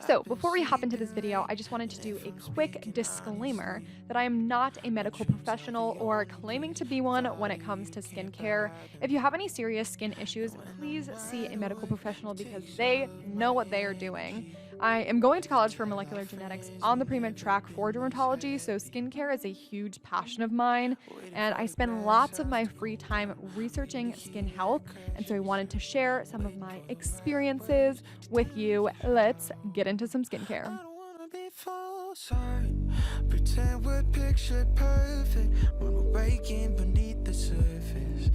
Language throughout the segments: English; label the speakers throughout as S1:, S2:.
S1: So before we hop into this video, I just wanted to do a quick disclaimer that I am not a medical professional or claiming to be one when it comes to skincare. If you have any serious skin issues, please see a medical professional because they know what they are doing. I am going to college for molecular genetics on the pre-med track for dermatology, so skincare is a huge passion of mine, and I spend lots of my free time researching skin health, and so I wanted to share some of my experiences with you. Let's get into some skincare.
S2: Pretend we're picture perfect when we're breaking beneath the surface.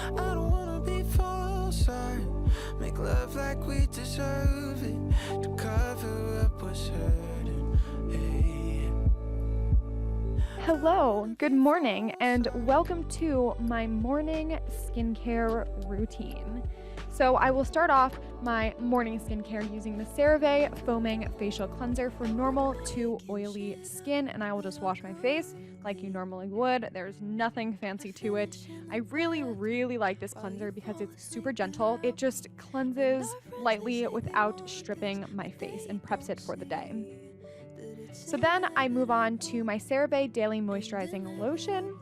S2: I don't wanna be false. Make love like we deserve it to cover up what's hurting. Hey.
S1: Hello, good morning, and welcome to my morning skincare routine. So I will start off my morning skincare using the CeraVe Foaming Facial Cleanser for normal to oily skin, and I will just wash my face like you normally would. There's nothing fancy to it. I really like this cleanser because it's super gentle. It just cleanses lightly without stripping my face and preps it for the day. So then I move on to my CeraVe Daily Moisturizing Lotion.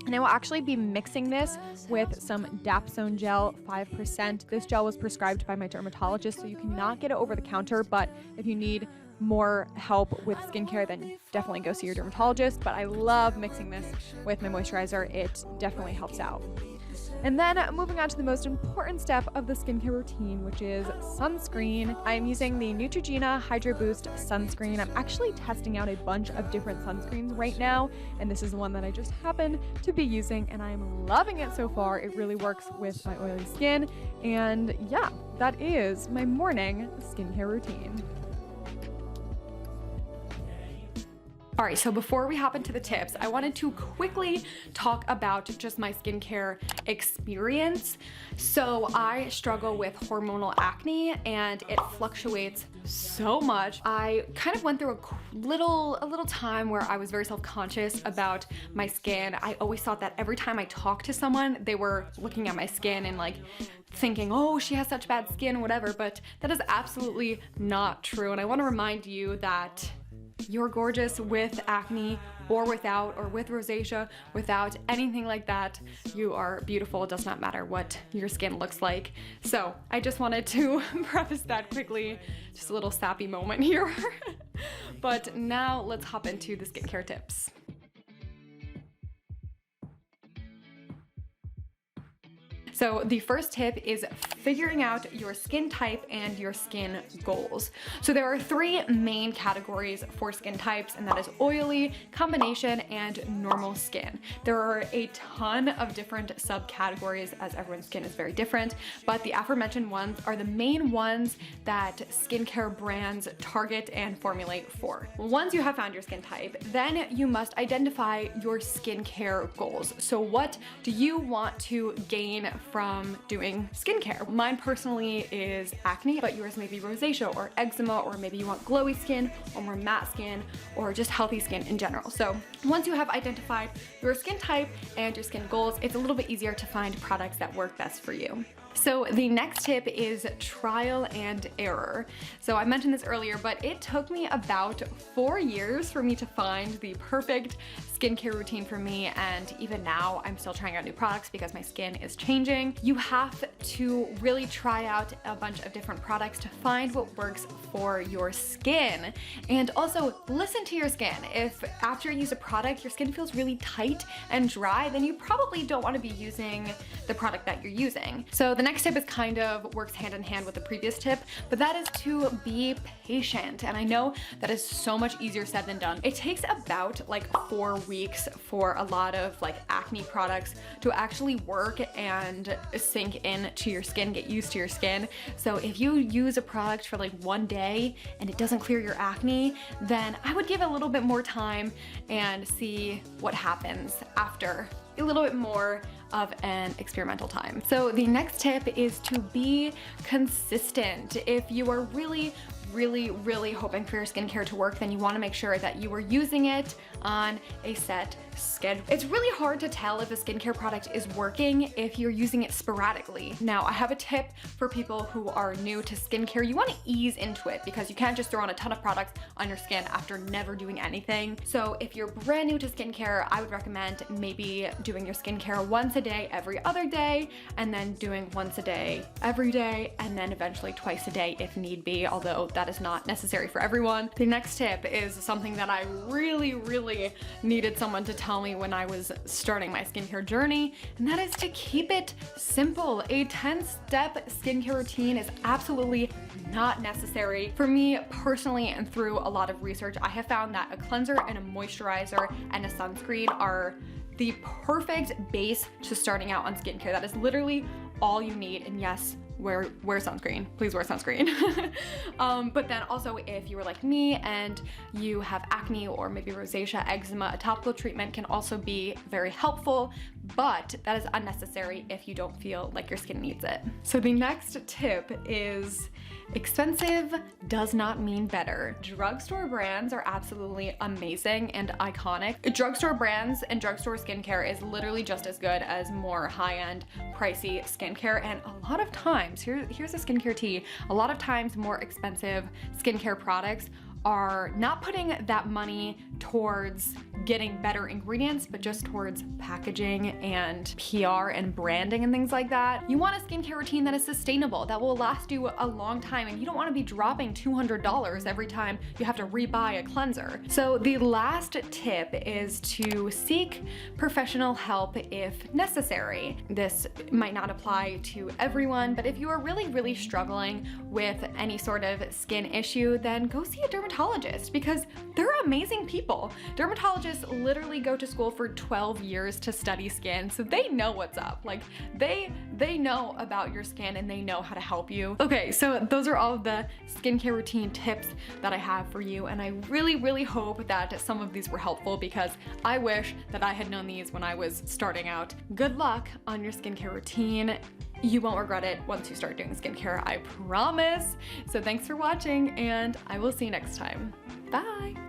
S1: And I will actually be mixing this with some Dapsone Gel 5%. This gel was prescribed by my dermatologist, so you cannot get it over the counter, but if you need more help with skincare, then definitely go see your dermatologist. But I love mixing this with my moisturizer. It definitely helps out. And then moving on to the most important step of the skincare routine, which is sunscreen. I'm using the Neutrogena Hydro Boost sunscreen. I'm actually testing out a bunch of different sunscreens right now, and this is the one that I just happen to be using, and I'm loving it so far. It really works with my oily skin, and yeah, that is my morning skincare routine. All right, so before we hop into the tips, I wanted to quickly talk about just my skincare experience. So I struggle with hormonal acne and it fluctuates so much. I kind of went through a little time where I was very self-conscious about my skin. I always thought that every time I talked to someone, they were looking at my skin and like thinking, oh, she has such bad skin or whatever, but that is absolutely not true. And I want to remind you that you're gorgeous with acne or without, or with rosacea, without anything like that. You are beautiful. It does not matter what your skin looks like. So I just wanted to preface that quickly. Just a little sappy moment here. But now let's hop into the skincare tips. So the first tip is figuring out your skin type and your skin goals. So there are three main categories for skin types, and that is oily, combination, and normal skin. There are a ton of different subcategories as everyone's skin is very different, but the aforementioned ones are the main ones that skincare brands target and formulate for. Once you have found your skin type, then you must identify your skincare goals. So what do you want to gain from doing skincare? Mine personally is acne, but yours may be rosacea or eczema, or maybe you want glowy skin or more matte skin or just healthy skin in general. So once you have identified your skin type and your skin goals, it's a little bit easier to find products that work best for you. So the next tip is trial and error. So I mentioned this earlier, but it took me about 4 years for me to find the perfect skincare routine for me, and even now I'm still trying out new products because my skin is changing. You have to really try out a bunch of different products to find what works for your skin, and also listen to your skin. If after you use a product your skin feels really tight and dry, then you probably don't want to be using the product that you're using. So the next tip is kind of works hand in hand with the previous tip, but that is to be patient. And I know that is so much easier said than done. It takes about like 4 weeks for a lot of like acne products to actually work and sink into your skin, get used to your skin. So if you use a product for like 1 day and it doesn't clear your acne, then I would give it a little bit more time and see what happens after a little bit more of an experimental time. So the next tip is to be consistent. If you are really hoping for your skincare to work, then you want to make sure that you are using it on a set schedule. It's really hard to tell if a skincare product is working if you're using it sporadically. Now, I have a tip for people who are new to skincare. You want to ease into it because you can't just throw on a ton of products on your skin after never doing anything. So if you're brand new to skincare, I would recommend maybe doing your skincare once a day every other day, and then doing once a day every day, and then eventually twice a day if need be, although that is not necessary for everyone. The next tip is something that I really needed someone to tell me when I was starting my skincare journey, and that is to keep it simple. A 10-step skincare routine is absolutely not necessary. For me personally, and through a lot of research, I have found that a cleanser and a moisturizer and a sunscreen are the perfect base to starting out on skincare. That is literally all you need. And yes, wear sunscreen. Please wear sunscreen. But then also, if you are like me and you have acne or maybe rosacea, eczema, a topical treatment can also be very helpful, but that is unnecessary if you don't feel like your skin needs it. So the next tip is expensive does not mean better. Drugstore brands are absolutely amazing and iconic. Drugstore brands and drugstore skincare is literally just as good as more high-end, pricey skincare. And a lot of times, here's a skincare tea, a lot of times more expensive skincare products are not putting that money towards getting better ingredients, but just towards packaging and PR and branding and things like that. You want a skincare routine that is sustainable, that will last you a long time, and you don't want to be dropping $200 every time you have to rebuy a cleanser. So the last tip is to seek professional help if necessary. This might not apply to everyone, but if you are really struggling with any sort of skin issue, then go see a dermatologist because they're amazing people. Dermatologists literally go to school for 12 years to study skin, so they know what's up. Like they know about your skin and they know how to help you. Okay, so those are all of the skincare routine tips that I have for you, and I really hope that some of these were helpful because I wish that I had known these when I was starting out. Good luck on your skincare routine. You won't regret it once you start doing skincare, I promise. So thanks for watching, and I will see you next time. Bye.